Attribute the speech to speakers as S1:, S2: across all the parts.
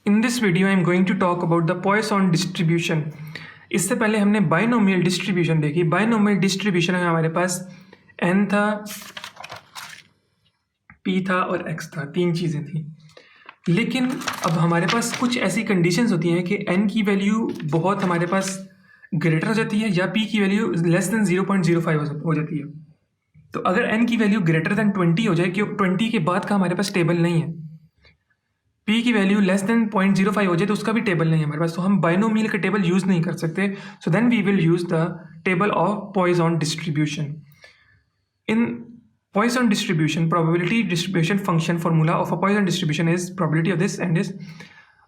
S1: In this video, I am going to talk about the Poisson distribution. इससे पहले हमने binomial distribution देखी. Binomial distribution में हमारे पास n था, p था और x था, तीन चीज़ें थी. लेकिन अब हमारे पास कुछ ऐसी कंडीशंस होती हैं कि n की वैल्यू बहुत हमारे पास ग्रेटर हो जाती है या p की वैल्यू लेस देन 0.05 हो जाती है. तो अगर n की वैल्यू ग्रेटर देन 20 हो जाए, कि 20 के बाद का हमारे पास टेबल नहीं है, p की वैल्यू लेस देन 0.05 हो जाए तो उसका भी टेबल नहीं है हमारे पास, तो हम बाइनोमियल का टेबल यूज़ नहीं कर सकते. So then we will use the table of Poisson distribution. In Poisson distribution, probability distribution function formula of a Poisson distribution is probability of this and this,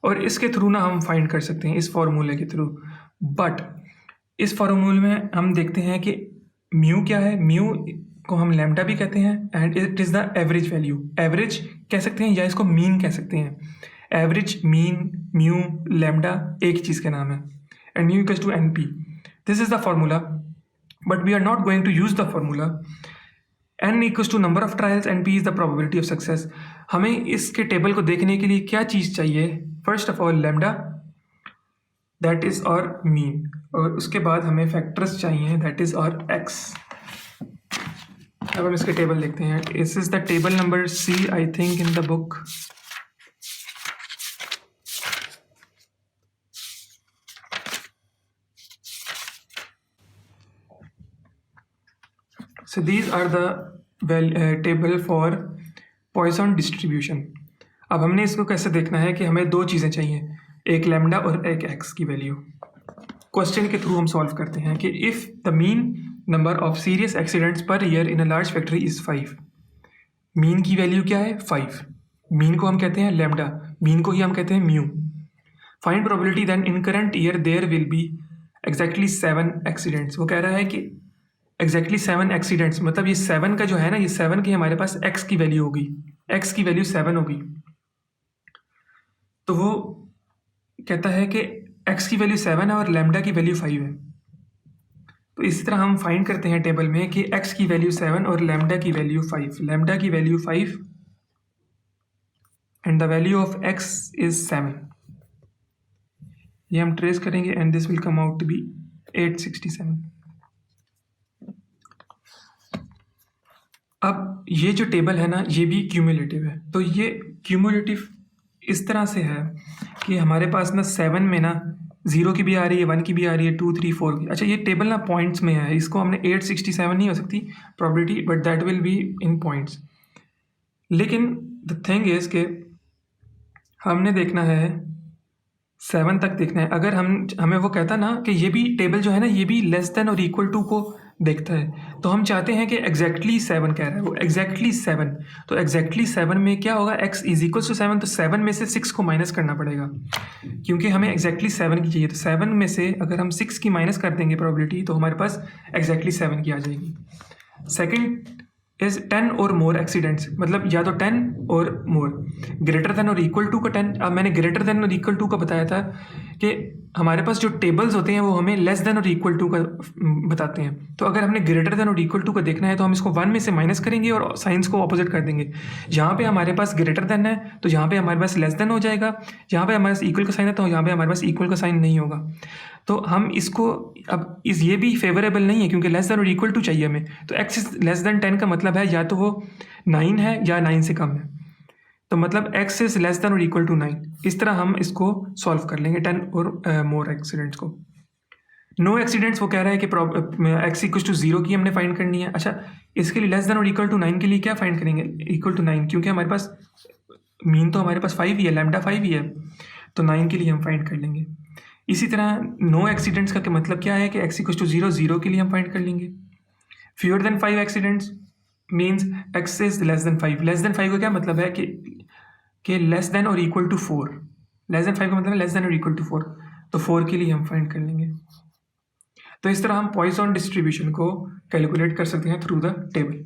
S1: और इसके थ्रू ना हम find कर सकते हैं इस फॉर्मूले के थ्रू. बट इस फॉर्मूले में हम देखते हैं कि म्यू क्या है. म्यू को हम लैम्डा भी कहते हैं and it is the average value. Average कह सकते हैं या इसको मीन कह सकते हैं. एवरेज, मीन, म्यू, लैम्डा एक चीज़ के नाम है. And mu equals to n p. This is the formula, but we are not going to use the formula. n equals to number of trials and p is the probability of success. हमें इसके table को देखने के लिए क्या चीज़ चाहिए? First of all lambda, that is और mean, और उसके बाद हमें फैक्टर्स चाहिए, दैट इज़ और x. अब हम इसके टेबल देखते हैं. This is the table number C, I think, in the book. So these are the table for Poisson distribution. अब हमने इसको कैसे देखना है कि हमें दो चीज़ें चाहिए, एक लैम्डा और एक x की वैल्यू. क्वेश्चन के थ्रू हम सॉल्व करते हैं कि if the mean number of serious accidents per year in a large factory is 5. Mean की वैल्यू क्या है? 5. मीन को हम कहते हैं लैम्डा, मीन को ही हम कहते हैं mu. Find probability then in current year there will be exactly 7 accidents. वो कह रहा है कि एग्जैक्टली 7 एक्सीडेंट्स, मतलब ये 7 का जो है ना, ये 7 की हमारे पास x की वैल्यू होगी, x की वैल्यू 7 होगी. तो वो कहता है कि x की वैल्यू 7 है और लैम्डा की वैल्यू 5 है. तो इसी तरह हम फाइंड करते हैं टेबल में कि x की वैल्यू 7 और लैम्डा की वैल्यू 5. लैम्डा की value 5 and the value of x is 7. ये हम ट्रेस करेंगे and this will come out to be 867. अब ये जो टेबल है ना, ये भी क्यूमुलेटिव है. तो ये क्यूमुलेटिव इस तरह से है कि हमारे पास ना 7 में ना 0 की भी आ रही है, 1 की भी आ रही है, 2, 3, 4 की. अच्छा, ये टेबल ना पॉइंट्स में है, इसको हमने 867 नहीं हो सकती probability, but that will be in points. लेकिन द थिंग इज़ कि हमने देखना है 7 तक देखना है. अगर हमें वो कहता ना कि ये भी टेबल जो है ना, ये भी लेस देन और इक्वल टू को देखता है, तो हम चाहते हैं कि एग्जैक्टली 7 कह रहा है वो, एग्जैक्टली 7. तो एग्जैक्टली 7 में क्या होगा? x is equals to 7. तो 7 में से 6 को माइनस करना पड़ेगा, क्योंकि हमें एग्जैक्टली 7 की चाहिए. तो 7 में से अगर हम 6 की माइनस कर देंगे प्रोबेबिलिटी, तो हमारे पास एग्जैक्टली 7 की आ जाएगी. सेकेंड इज 10 और मोर एक्सीडेंट्स, मतलब या तो 10 और मोर, ग्रेटर देन और इक्वल टू का 10. अब मैंने ग्रेटर देन और इक्वल टू का बताया था कि हमारे पास जो टेबल्स होते हैं वो हमें लेस देन और इक्वल टू का बताते हैं. तो अगर हमने ग्रेटर देन और इक्वल टू का देखना है तो हम इसको 1 में से माइनस करेंगे और साइंस को ऑपोजिट कर देंगे. यहाँ पे हमारे पास ग्रेटर देन है तो यहाँ पे हमारे पास लेस देन हो जाएगा, यहाँ पे हमारे पास इक्वल का साइन है तो यहाँ पे हमारे पास इक्वल का साइन नहीं होगा. तो हम इसको अब ये भी फेवरेबल नहीं है क्योंकि लेस देन और इक्वल टू चाहिए हमें. तो x इज लेस देन 10 का मतलब है या तो वो 9 है या 9 से कम है. तो मतलब x इज लेस देन और इक्वल टू 9. इस तरह हम इसको सॉल्व कर लेंगे 10 और मोर एक्सीडेंट्स को. नो एक्सीडेंट्स वो कह रहा है कि x इक्वल टू 0 की हमने फाइंड करनी है. अच्छा, इसके लिए लेस देन और इक्वल टू 9 के लिए क्या फाइंड करेंगे? इक्वल टू 9, क्योंकि हमारे पास मीन तो हमारे पास 5 ही है, लैम्डा 5 ही है, तो 9 के लिए हम फाइंड कर लेंगे. इसी तरह नो एक्सीडेंट्स का मतलब क्या है कि x इक्वल टू 0, 0 के लिए हम फाइंड कर लेंगे. Fewer than 5 accidents means x is less than 5. Less than 5 का क्या मतलब है कि लेस देन और इक्वल टू 4. लेस देन 5 का मतलब है लेस देन और इक्वल टू 4. तो 4 के लिए हम फाइंड कर लेंगे. तो इस तरह हम पॉइसन डिस्ट्रीब्यूशन को कैलकुलेट कर सकते हैं थ्रू द टेबल.